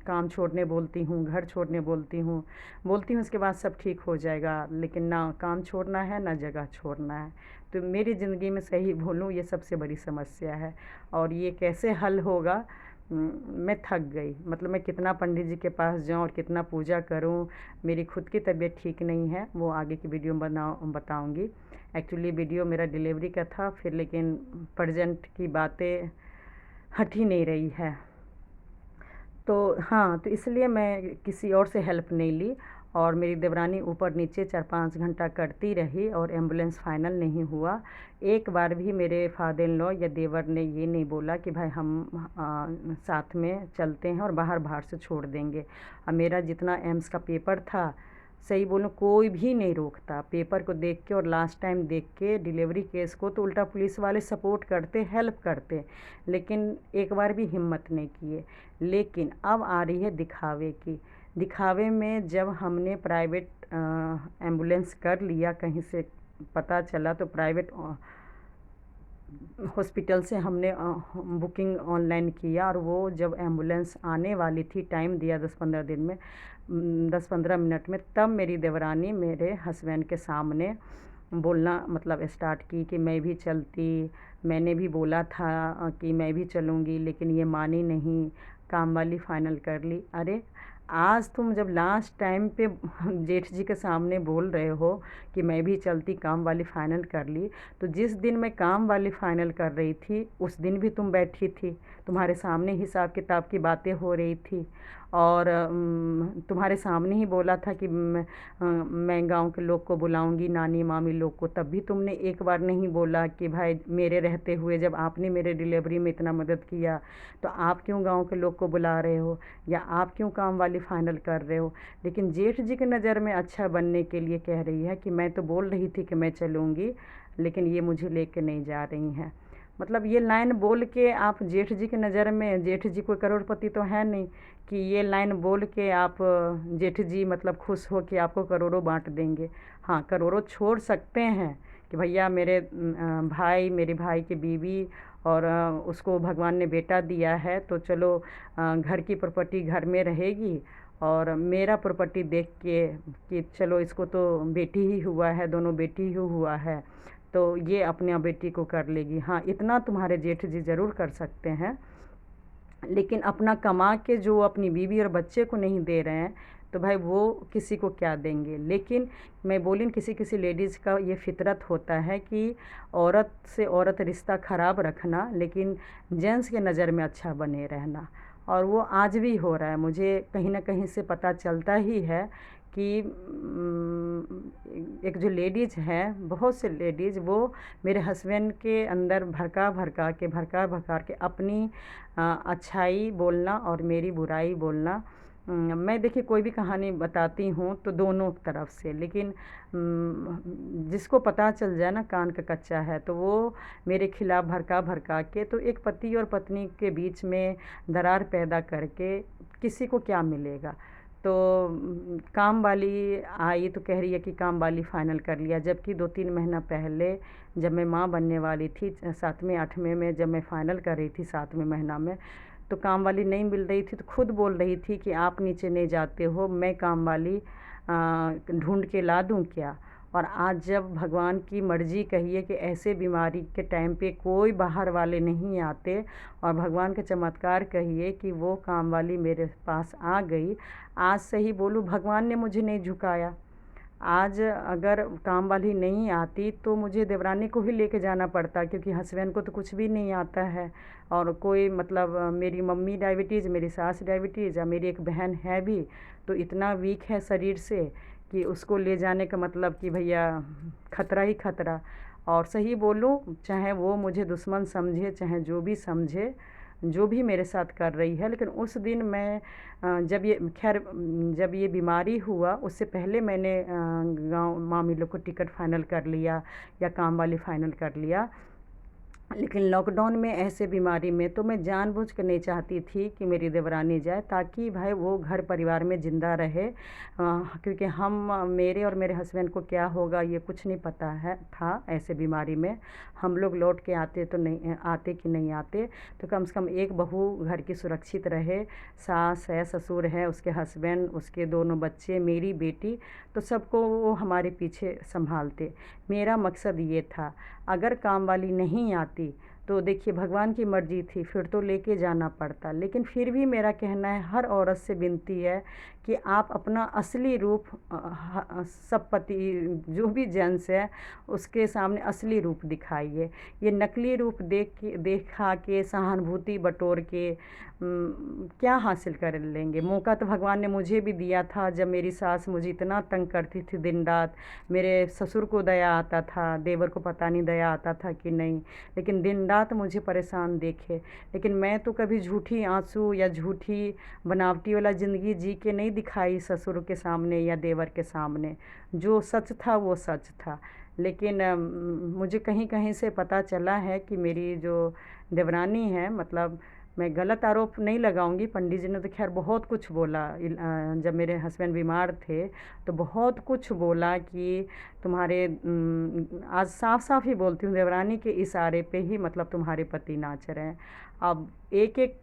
काम छोड़ने बोलती हूँ, घर छोड़ने बोलती हूँ, उसके बाद सब ठीक हो जाएगा, लेकिन ना काम छोड़ना है ना जगह छोड़ना है। तो मेरी ज़िंदगी में सही बोलूँ ये सबसे बड़ी समस्या है, और ये कैसे हल होगा। मैं थक गई, मतलब मैं कितना पंडित जी के पास जाऊँ और कितना पूजा करूँ। मेरी खुद की तबीयत ठीक नहीं है, वो आगे की वीडियो में बताऊँगी। एक्चुअली वीडियो मेरा डिलीवरी का था फिर, लेकिन प्रेजेंट की बातें हट ही नहीं रही है। तो हाँ, तो इसलिए मैं किसी और से हेल्प नहीं ली, और मेरी देवरानी ऊपर नीचे 4-5 घंटा करती रही और एम्बुलेंस फाइनल नहीं हुआ। एक बार भी मेरे फादर इन लॉ या देवर ने ये नहीं बोला कि भाई हम साथ में चलते हैं और बाहर से छोड़ देंगे। अब मेरा जितना एम्स का पेपर था, सही बोलूँ कोई भी नहीं रोकता। पेपर को देख के और लास्ट टाइम देख के डिलीवरी केस को तो उल्टा पुलिस वाले सपोर्ट करते, हेल्प करते, लेकिन एक बार भी हिम्मत नहीं किए। लेकिन अब आ रही है दिखावे की। दिखावे में जब हमने प्राइवेट एम्बुलेंस कर लिया, कहीं से पता चला तो प्राइवेट हॉस्पिटल से हमने बुकिंग ऑनलाइन किया, और वो जब एम्बुलेंस आने वाली थी, टाइम दिया 10-15 दिन में, 10-15 मिनट में, तब मेरी देवरानी मेरे हस्बैंड के सामने बोलना मतलब स्टार्ट की कि मैं भी चलती, मैंने भी बोला था कि मैं भी चलूँगी, लेकिन ये मानी नहीं, काम वाली फ़ाइनल कर ली। अरे आज तुम जब लास्ट टाइम पे जेठ जी के सामने बोल रहे हो कि मैं भी चलती, काम वाली फ़ाइनल कर ली, तो जिस दिन मैं काम वाली फ़ाइनल कर रही थी उस दिन भी तुम बैठी थी, तुम्हारे सामने हिसाब किताब की बातें हो रही थी, और तुम्हारे सामने ही बोला था कि मैं गांव के लोग को बुलाऊंगी, नानी मामी लोग को, तब भी तुमने एक बार नहीं बोला कि भाई मेरे रहते हुए जब आपने मेरे डिलीवरी में इतना मदद किया तो आप क्यों गांव के लोग को बुला रहे हो, या आप क्यों काम वाली फ़ाइनल कर रहे हो। लेकिन जेठ जी की नज़र में अच्छा बनने के लिए कह रही है कि मैं तो बोल रही थी कि मैं चलूँगी, लेकिन ये मुझे लेके नहीं जा रही हैं। मतलब ये लाइन बोल के आप जेठ जी की नज़र में, जेठ जी कोई करोड़पति तो है नहीं कि ये लाइन बोल के आप जेठ जी मतलब खुश हो कि आपको करोड़ों बांट देंगे। हाँ, करोड़ों छोड़ सकते हैं कि भैया मेरे भाई, मेरे भाई की बीवी, और उसको भगवान ने बेटा दिया है, तो चलो घर की प्रॉपर्टी घर में रहेगी, और मेरा प्रॉपर्टी देख के कि चलो इसको तो बेटी ही हुआ है, दोनों बेटी ही हुआ है, तो ये अपने बेटी को कर लेगी। हाँ, इतना तुम्हारे जेठ जी ज़रूर कर सकते हैं, लेकिन अपना कमा के जो अपनी बीवी और बच्चे को नहीं दे रहे हैं, तो भाई वो किसी को क्या देंगे। लेकिन मैं बोली किसी किसी लेडीज़ का ये फितरत होता है कि औरत से औरत रिश्ता ख़राब रखना, लेकिन जेंट्स के नज़र में अच्छा बने रहना, और वो आज भी हो रहा है। मुझे कहीं ना कहीं से पता चलता ही है कि एक जो लेडीज़ हैं, बहुत से लेडीज़ वो मेरे हस्बैंड के अंदर भड़का के अपनी अच्छाई बोलना और मेरी बुराई बोलना। मैं देखिए कोई भी कहानी बताती हूँ तो दोनों तरफ से, लेकिन जिसको पता चल जाए ना कान का कच्चा है, तो वो मेरे खिलाफ़ भड़का के, तो एक पति और पत्नी के बीच में दरार पैदा करके किसी को क्या मिलेगा। तो काम वाली आई तो कह रही है कि काम वाली फ़ाइनल कर लिया, जबकि 2-3 महीना पहले जब मैं माँ बनने वाली थी, 7वें 8वें में जब मैं फ़ाइनल कर रही थी 7वें महीना में, तो काम वाली नहीं मिल रही थी, तो खुद बोल रही थी कि आप नीचे नहीं जाते हो, मैं काम वाली ढूंढ के ला दूँ क्या। और आज जब भगवान की मर्ज़ी कहिए कि ऐसे बीमारी के टाइम पे कोई बाहर वाले नहीं आते, और भगवान का चमत्कार कहिए कि वो काम वाली मेरे पास आ गई। आज सही बोलूँ भगवान ने मुझे नहीं झुकाया। आज अगर काम वाली नहीं आती तो मुझे देवरानी को ही लेके जाना पड़ता, क्योंकि हस्बैंड को तो कुछ भी नहीं आता है, और कोई मतलब मेरी मम्मी डायबिटीज़, मेरी सास डायबिटीज़, और मेरी एक बहन है भी, तो इतना वीक है शरीर से कि उसको ले जाने का मतलब कि भैया खतरा ही खतरा। और सही बोलूँ, चाहे वो मुझे दुश्मन समझे, चाहे जो भी समझे, जो भी मेरे साथ कर रही है, लेकिन उस दिन मैं जब ये खैर जब ये बीमारी हुआ उससे पहले मैंने गाँव मामी लोग को टिकट फाइनल कर लिया या काम वाली फ़ाइनल कर लिया। लेकिन लॉकडाउन में ऐसे बीमारी में तो मैं जानबूझ कर नहीं चाहती थी कि मेरी देवरानी जाए, ताकि भाई वो घर परिवार में ज़िंदा रहे, क्योंकि हम मेरे और मेरे हस्बैंड को क्या होगा ये कुछ नहीं पता है था। ऐसे बीमारी में हम लोग लौट के आते तो नहीं आते कि नहीं आते, तो कम से कम एक बहू घर की सुरक्षित रहे, सास है, ससुर है, उसके हस्बैंड, उसके दोनों बच्चे, मेरी बेटी, तो सबको वो हमारे पीछे संभालते। मेरा मकसद ये था, अगर काम वाली नहीं आती तो देखिए भगवान की मर्ज़ी थी, फिर तो लेके जाना पड़ता। लेकिन फिर भी मेरा कहना है, हर औरत से विनती है कि आप अपना असली रूप सब पति जो भी जेंट्स है उसके सामने असली रूप दिखाइए। ये नकली रूप दिखा के सहानुभूति बटोर के क्या हासिल कर लेंगे। मौका तो भगवान ने मुझे भी दिया था, जब मेरी सास मुझे इतना तंग करती थी दिन रात। मेरे ससुर को दया आता था, देवर को पता नहीं दया आता था कि नहीं, लेकिन दिन रात मुझे परेशान देखे। लेकिन मैं तो कभी झूठी आंसू या झूठी बनावटी वाला ज़िंदगी जी के नहीं दिखाई ससुर के सामने या देवर के सामने। जो सच था वो सच था। लेकिन मुझे कहीं कहीं से पता चला है कि मेरी जो देवरानी है, मतलब मैं गलत आरोप नहीं लगाऊंगी, पंडित जी ने तो खैर बहुत कुछ बोला। जब मेरे हस्बैंड बीमार थे तो बहुत कुछ बोला कि तुम्हारे आज साफ साफ ही बोलती हूँ, देवरानी के इशारे पे ही मतलब तुम्हारे पति नाच रहे हैं। अब एक एक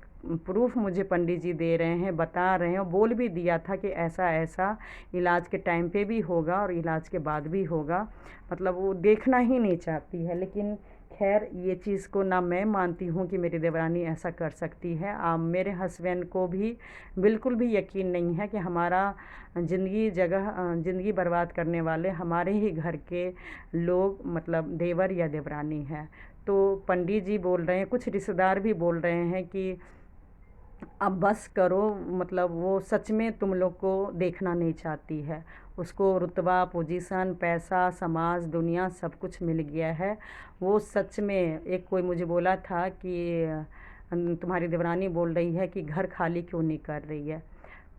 प्रूफ मुझे पंडित जी दे रहे हैं, बता रहे हैं, और बोल भी दिया था कि ऐसा ऐसा इलाज के टाइम पे भी होगा और इलाज के बाद भी होगा। मतलब वो देखना ही नहीं चाहती है। लेकिन खैर ये चीज़ को ना मैं मानती हूँ कि मेरी देवरानी ऐसा कर सकती है। मेरे हस्बैंड को भी बिल्कुल भी यकीन नहीं है कि हमारा ज़िंदगी बर्बाद करने वाले हमारे ही घर के लोग मतलब देवर या देवरानी है। तो पंडित जी बोल रहे हैं, कुछ रिश्तेदार भी बोल रहे हैं कि अब बस करो, मतलब वो सच में तुम लोग को देखना नहीं चाहती है। उसको रुतबा, पोजीशन, पैसा, समाज, दुनिया सब कुछ मिल गया है। वो सच में, एक कोई मुझे बोला था कि तुम्हारी देवरानी बोल रही है कि घर खाली क्यों नहीं कर रही है।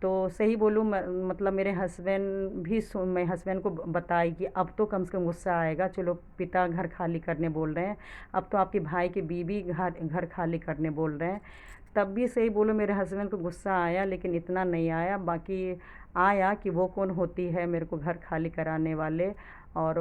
तो सही बोलूँ मतलब मेरे हस्बैंड भी मैं हस्बैंड को बताई कि अब तो कम से कम गुस्सा आएगा, चलो पिता घर खाली करने बोल रहे हैं, अब तो आपके भाई की बीवी घर खाली करने बोल रहे हैं। तब भी सही बोलो मेरे हस्बैंड को गुस्सा आया, लेकिन इतना नहीं आया। बाकी आया कि वो कौन होती है मेरे को घर खाली कराने वाले, और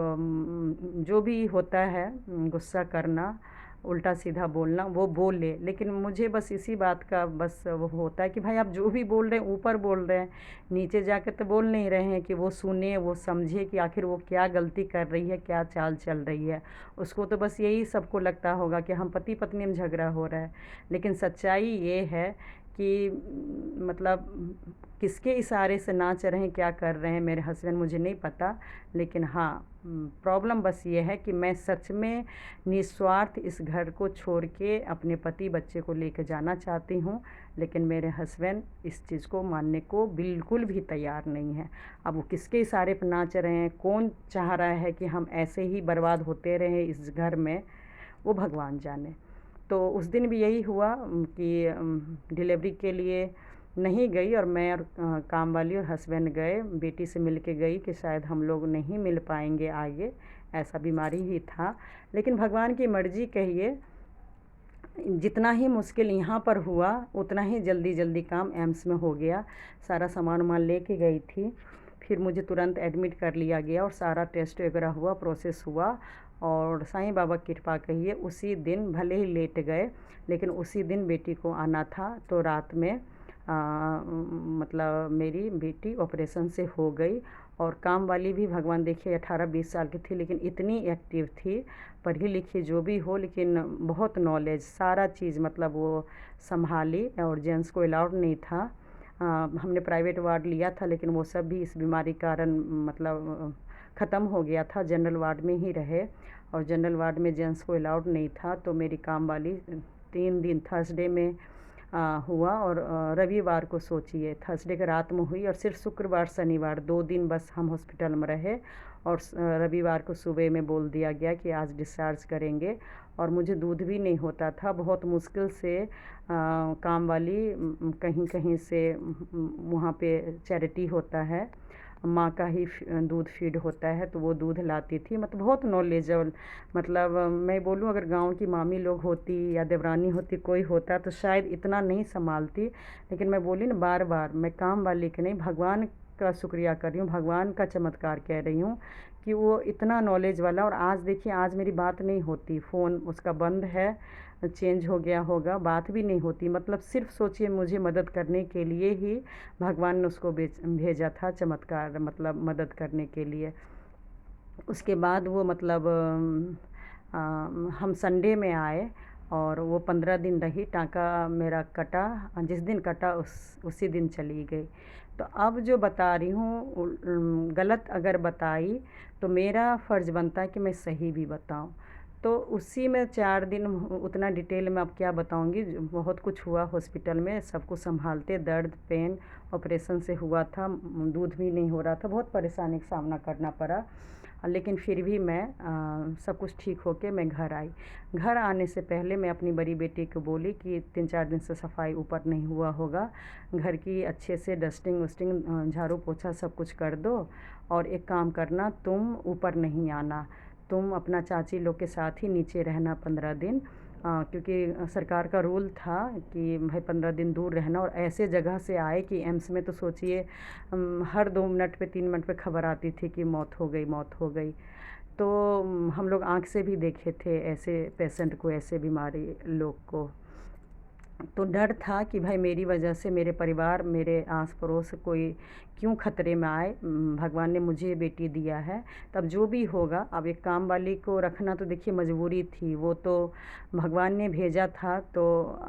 जो भी होता है गुस्सा करना, उल्टा सीधा बोलना, वो बोल ले। लेकिन मुझे बस इसी बात का बस वो होता है कि भाई आप जो भी बोल रहे हैं ऊपर बोल रहे हैं, नीचे जाकर तो बोल नहीं रहे हैं कि वो सुने, वो समझे कि आखिर वो क्या गलती कर रही है, क्या चाल चल रही है। उसको तो बस यही सबको लगता होगा कि हम पति पत्नी में झगड़ा हो रहा है। लेकिन सच्चाई ये है कि मतलब किसके इशारे से नाच रहे हैं, क्या कर रहे हैं मेरे हस्बैंड, मुझे नहीं पता। लेकिन हाँ, प्रॉब्लम बस ये है कि मैं सच में निस्वार्थ इस घर को छोड़ के अपने पति बच्चे को लेकर जाना चाहती हूँ। लेकिन मेरे हस्बैंड इस चीज़ को मानने को बिल्कुल भी तैयार नहीं है। अब वो किसके इशारे पर नाच रहे हैं, कौन चाह रहा है कि हम ऐसे ही बर्बाद होते रहें इस घर में, वो भगवान जाने। तो उस दिन भी यही हुआ कि डिलीवरी के लिए नहीं गई, और मैं और काम वाली और हस्बैंड गए, बेटी से मिल के गई कि शायद हम लोग नहीं मिल पाएंगे आगे, ऐसा बीमारी ही था। लेकिन भगवान की मर्ज़ी कहिए, जितना ही मुश्किल यहाँ पर हुआ उतना ही जल्दी जल्दी काम एम्स में हो गया। सारा सामान वामान लेके गई थी, फिर मुझे तुरंत एडमिट कर लिया गया और सारा टेस्ट वगैरह हुआ, प्रोसेस हुआ। और साईं बाबा की कृपा कहिए, उसी दिन भले ही लेट गए लेकिन उसी दिन बेटी को आना था। तो रात में मतलब मेरी बेटी ऑपरेशन से हो गई। और काम वाली भी भगवान देखिए 18-20 साल की थी, लेकिन इतनी एक्टिव थी, पढ़ी लिखी जो भी हो, लेकिन बहुत नॉलेज, सारा चीज़ मतलब वो संभाली। और जेंट्स को अलाउड नहीं था। हमने प्राइवेट वार्ड लिया था, लेकिन वो सब भी इस बीमारी के कारण मतलब ख़त्म हो गया था, जनरल वार्ड में ही रहे। और जनरल वार्ड में जेंट्स को अलाउड नहीं था। तो मेरी काम वाली 3 दिन थर्सडे में हुआ, और रविवार को सोचिए, थर्सडे के रात में हुई, और सिर्फ शुक्रवार शनिवार 2 दिन बस हम हॉस्पिटल में रहे। और रविवार को सुबह में बोल दिया गया कि आज डिस्चार्ज करेंगे। और मुझे दूध भी नहीं होता था, बहुत मुश्किल से काम वाली कहीं कहीं से वहाँ पे चैरिटी होता है, माँ का ही दूध फीड होता है, तो वो दूध लाती थी। मतलब बहुत नॉलेजेबल, मतलब मैं बोलूँ अगर गांव की मामी लोग होती या देवरानी होती, कोई होता, तो शायद इतना नहीं संभालती। लेकिन मैं बोली ना, बार बार मैं काम वाली के नहीं, भगवान का शुक्रिया कर रही हूँ, भगवान का चमत्कार कह रही हूँ कि वो इतना नॉलेज वाला। और आज देखिए, आज मेरी बात नहीं होती, फ़ोन उसका बंद है, चेंज हो गया होगा, बात भी नहीं होती। मतलब सिर्फ सोचिए, मुझे मदद करने के लिए ही भगवान ने उसको भेजा था, चमत्कार मतलब मदद करने के लिए। उसके बाद वो मतलब हम संडे में आए, और वो 15 दिन रही, टाँका मेरा कटा, जिस दिन कटा उसी दिन चली गई। तो अब जो बता रही हूँ गलत अगर बताई तो मेरा फ़र्ज़ बनता है कि मैं सही भी बताऊँ। तो उसी में 4 दिन उतना डिटेल में अब क्या बताऊँगी, बहुत कुछ हुआ हॉस्पिटल में, सब कुछ सँभालते, दर्द, पेन, ऑपरेशन से हुआ था, दूध भी नहीं हो रहा था, बहुत परेशानी का सामना करना पड़ा। लेकिन फिर भी मैं सब कुछ ठीक होके मैं घर आई। घर आने से पहले मैं अपनी बड़ी बेटी को बोली कि 3-4 दिन से सफाई ऊपर नहीं हुआ होगा, घर की अच्छे से डस्टिंग वस्टिंग झाड़ू पोछा सब कुछ कर दो, और एक काम करना, तुम ऊपर नहीं आना, तुम अपना चाची लोग के साथ ही नीचे रहना 15 दिन, क्योंकि सरकार का रूल था कि भाई 15 दिन दूर रहना, और ऐसे जगह से आए कि एम्स में तो सोचिए हर 2 मिनट पे 3 मिनट पे खबर आती थी कि मौत हो गई, मौत हो गई। तो हम लोग आँख से भी देखे थे ऐसे पेशेंट को, ऐसे बीमारी लोग को। तो डर था कि भाई मेरी वजह से मेरे परिवार, मेरे आस पड़ोस कोई क्यों खतरे में आए। भगवान ने मुझे बेटी दिया है, तब जो भी होगा। अब एक काम वाली को रखना तो देखिए मजबूरी थी, वो तो भगवान ने भेजा था, तो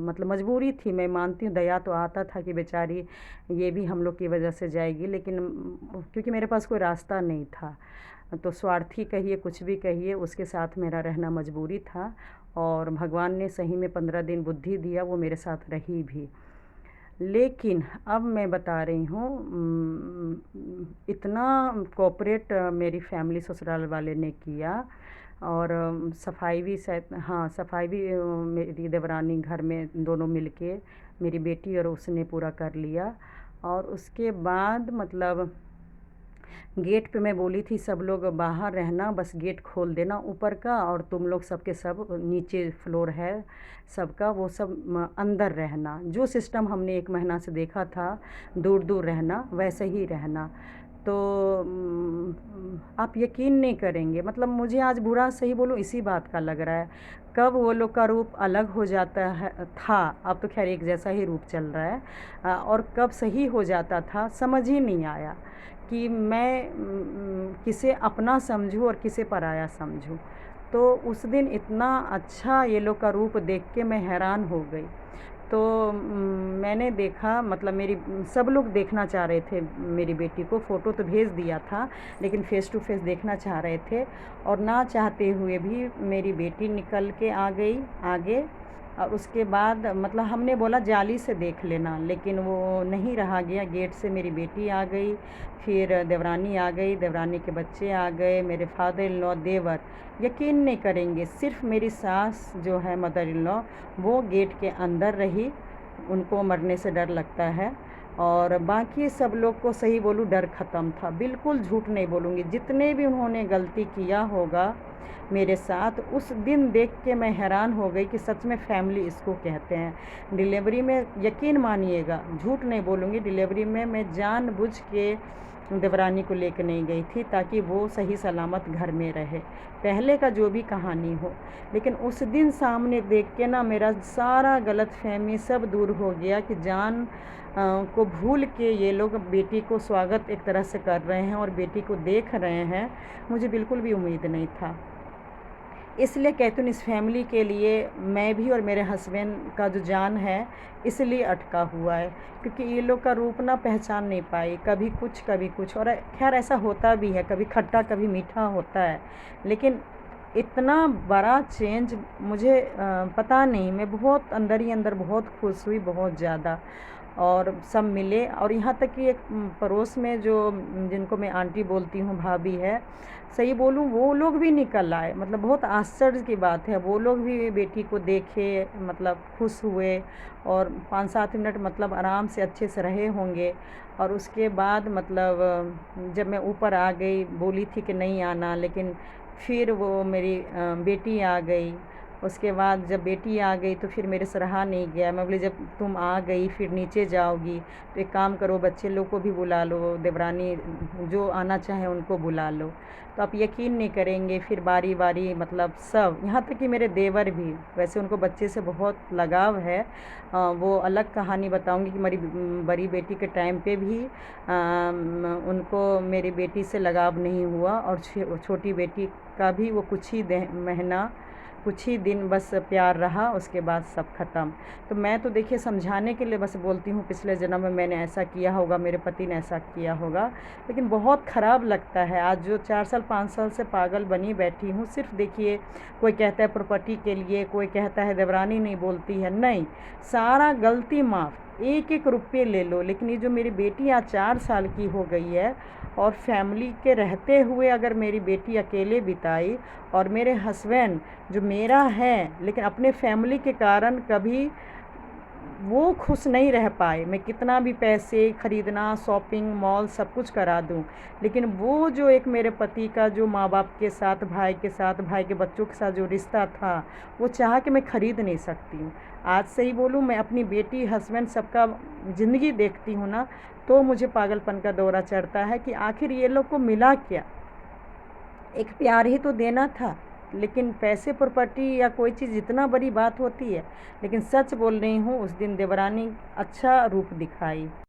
मतलब मजबूरी थी। मैं मानती हूँ, दया तो आता था कि बेचारी ये भी हम लोग की वजह से जाएगी, लेकिन क्योंकि मेरे पास कोई रास्ता नहीं था, तो स्वार्थी कहिए कुछ भी कहिए, उसके साथ मेरा रहना मजबूरी था। और भगवान ने सही में 15 दिन बुद्धि दिया, वो मेरे साथ रही भी। लेकिन अब मैं बता रही हूँ, इतना कोऑपरेट मेरी फैमिली ससुराल वाले ने किया, और सफाई भी शायद, हाँ सफाई भी मेरी देवरानी घर में दोनों मिलके, मेरी बेटी और उसने पूरा कर लिया। और उसके बाद मतलब गेट पे मैं बोली थी सब लोग बाहर रहना, बस गेट खोल देना ऊपर का, और तुम लोग सब के सब नीचे फ्लोर है सबका, वो सब अंदर रहना। जो सिस्टम हमने 1 महीना से देखा था, दूर दूर रहना, वैसे ही रहना। तो आप यकीन नहीं करेंगे, मतलब मुझे आज बुरा सही बोलूँ इसी बात का लग रहा है, कब वो लोग का रूप अलग हो जाता है था, अब तो खैर एक जैसा ही रूप चल रहा है, और कब सही हो जाता था समझ ही नहीं आया कि मैं किसे अपना समझूँ और किसे पराया समझूँ। तो उस दिन इतना अच्छा ये लोग का रूप देख के मैं हैरान हो गई। तो मैंने देखा, मतलब मेरी सब लोग देखना चाह रहे थे मेरी बेटी को, फ़ोटो तो भेज दिया था, लेकिन फ़ेस टू फ़ेस देखना चाह रहे थे। और ना चाहते हुए भी मेरी बेटी निकल के आ गई आगे, और उसके बाद मतलब हमने बोला जाली से देख लेना, लेकिन वो नहीं रहा गया। गेट से मेरी बेटी आ गई, फिर देवरानी आ गई, देवरानी के बच्चे आ गए, मेरे फादर इन लॉ, देवर। यकीन नहीं करेंगे, सिर्फ मेरी सास जो है मदर इन लॉ, वो गेट के अंदर रही, उनको मरने से डर लगता है। और बाकी सब लोग को सही बोलूँ डर ख़त्म था, बिल्कुल झूठ नहीं बोलूँगी। जितने भी उन्होंने गलती किया होगा मेरे साथ, उस दिन देख के मैं हैरान हो गई कि सच में फैमिली इसको कहते हैं। डिलीवरी में यकीन मानिएगा, झूठ नहीं बोलूँगी, डिलीवरी में मैं जानबूझ के देवरानी को लेकर नहीं गई थी ताकि वो सही सलामत घर में रहे, पहले का जो भी कहानी हो। लेकिन उस दिन सामने देख के ना मेरा सारा गलतफहमी सब दूर हो गया कि जान को भूल के ये लोग बेटी को स्वागत एक तरह से कर रहे हैं और बेटी को देख रहे हैं, मुझे बिल्कुल भी उम्मीद नहीं था। इसलिए कहती हूँ, इस फैमिली के लिए मैं भी और मेरे हस्बैंड का जो जान है इसलिए अटका हुआ है, क्योंकि ये लोग का रूप ना पहचान नहीं पाई, कभी कुछ कभी कुछ। और खैर ऐसा होता भी है, कभी खट्टा कभी मीठा होता है, लेकिन इतना बड़ा चेंज मुझे पता नहीं। मैं बहुत अंदर ही अंदर बहुत खुश हुई, बहुत ज़्यादा। और सब मिले, और यहाँ तक कि एक पड़ोस में जो जिनको मैं आंटी बोलती हूँ, भाभी है, सही बोलूँ वो लोग भी निकल आए। मतलब बहुत आश्चर्य की बात है, वो लोग भी बेटी को देखे, मतलब खुश हुए, और 5-7 मिनट मतलब आराम से अच्छे से रहे होंगे। और उसके बाद मतलब जब मैं ऊपर आ गई, बोली थी कि नहीं आना, लेकिन फिर वो मेरी बेटी आ गई। उसके बाद जब बेटी आ गई तो फिर मेरे से रहा नहीं गया, मैं बोली जब तुम आ गई फिर नीचे जाओगी तो एक काम करो, बच्चे लोग को भी बुला लो, देवरानी जो आना चाहे उनको बुला लो। तो आप यकीन नहीं करेंगे, फिर बारी बारी मतलब सब, यहाँ तक कि मेरे देवर भी, वैसे उनको बच्चे से बहुत लगाव है, वो अलग कहानी बताऊंगी कि मेरी बड़ी बेटी के टाइम पे भी उनको मेरी बेटी से लगाव नहीं हुआ, और छोटी बेटी का भी वो कुछ ही महीना कुछ ही दिन बस प्यार रहा, उसके बाद सब ख़त्म। तो मैं तो देखिए समझाने के लिए बस बोलती हूँ, पिछले जन्म में मैंने ऐसा किया होगा, मेरे पति ने ऐसा किया होगा, लेकिन बहुत ख़राब लगता है। आज जो 4 साल 5 साल से पागल बनी बैठी हूँ, सिर्फ देखिए कोई कहता है प्रॉपर्टी के लिए, कोई कहता है देवरानी नहीं बोलती है, नहीं, सारा गलती माफ़, एक एक रुपये ले लो। लेकिन ये जो मेरी बेटी आज 4 साल की हो गई है, और फैमिली के रहते हुए अगर मेरी बेटी अकेले बिताई, और मेरे हस्बैंड जो मेरा है लेकिन अपने फैमिली के कारण कभी वो खुश नहीं रह पाए, मैं कितना भी पैसे खरीदना, शॉपिंग मॉल सब कुछ करा दूं, लेकिन वो जो एक मेरे पति का जो माँ बाप के साथ, भाई के साथ, भाई के बच्चों के साथ जो रिश्ता था, वो चाह के मैं ख़रीद नहीं सकती हूँ। आज से ही बोलूँ, मैं अपनी बेटी, हस्बैंड सबका ज़िंदगी देखती हूँ ना, तो मुझे पागलपन का दौरा चढ़ता है कि आखिर ये लोग को मिला क्या। एक प्यार ही तो देना था, लेकिन पैसे प्रॉपर्टी या कोई चीज़ जितना बड़ी बात होती है। लेकिन सच बोल रही हूँ, उस दिन देवरानी अच्छा रूप दिखाई।